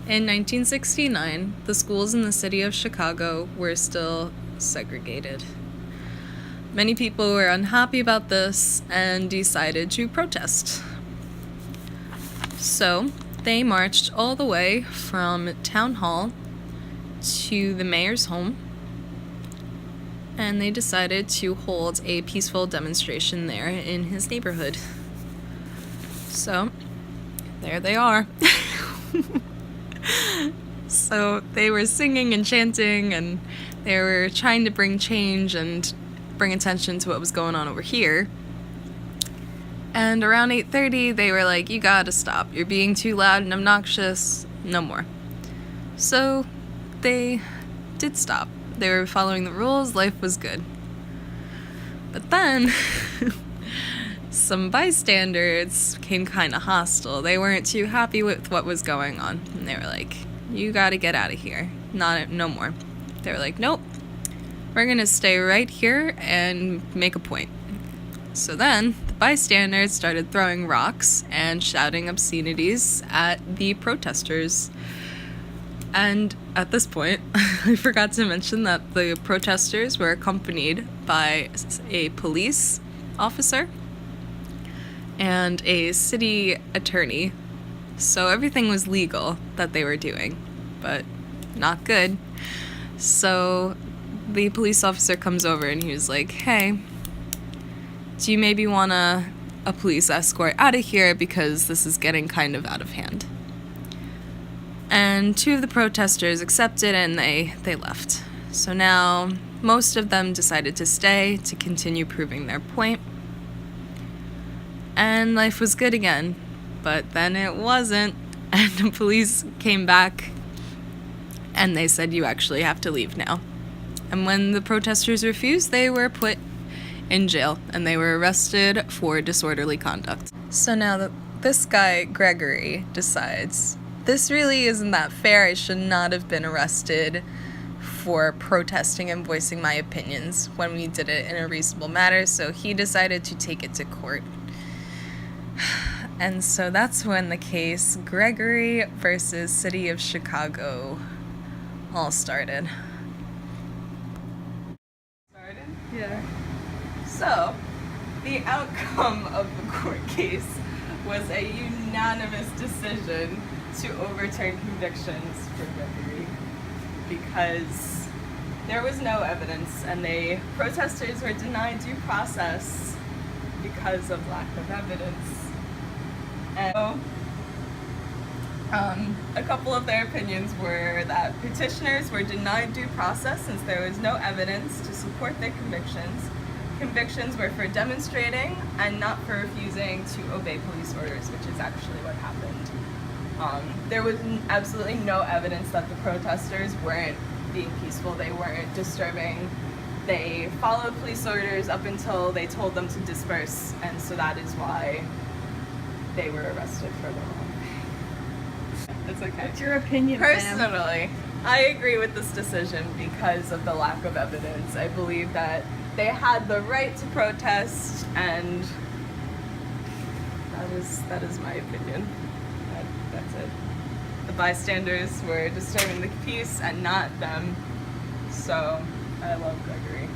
In 1969, the schools in the city of Chicago were still segregated. Many people were unhappy about this and decided to protest. So, they marched all the way from Town Hall to the mayor's home, and they decided to hold a peaceful demonstration there in his neighborhood. So, there they are. So, they were singing and chanting, and they were trying to bring change and bring attention to what was going on over here. And around 8:30, they were like, you gotta stop. You're being too loud and obnoxious. No more. So they did stop. They were following the rules. Life was good. But then some bystanders became kind of hostile. They weren't too happy with what was going on. And they were like, you gotta get out of here. No more. They were like, nope. We're gonna stay right here and make a point. So then, the bystanders started throwing rocks and shouting obscenities at the protesters. And at this point, I forgot to mention that the protesters were accompanied by a police officer and a city attorney. So everything was legal that they were doing, but not good. So the police officer comes over and he was like, hey, do you maybe want a police escort out of here because this is getting kind of out of hand? And two of the protesters accepted and they left. So now most of them decided to stay to continue proving their point. And life was good again. But then it wasn't. And the police came back and they said, you actually have to leave now. And when the protesters refused, they were put in jail and they were arrested for disorderly conduct. So now this guy, Gregory, decides, this really isn't that fair. I should not have been arrested for protesting and voicing my opinions when we did it in a reasonable manner. So he decided to take it to court. And so that's when the case Gregory versus City of Chicago all started. Yeah. So, the outcome of the court case was a unanimous decision to overturn convictions for Gregory because there was no evidence and the protesters were denied due process because of lack of evidence. And so, a couple of their opinions were that petitioners were denied due process since there was no evidence to support their convictions. Convictions were for demonstrating and not for refusing to obey police orders, which is actually what happened. There was absolutely no evidence that the protesters weren't being peaceful, they weren't disturbing. They followed police orders up until they told them to disperse, and so that is why they were arrested for the wrong. It's okay. What's your opinion, Personally, I agree with this decision because of the lack of evidence. I believe that they had the right to protest, and that is my opinion. That's it. The bystanders were disturbing the peace and not them. So, I love Gregory.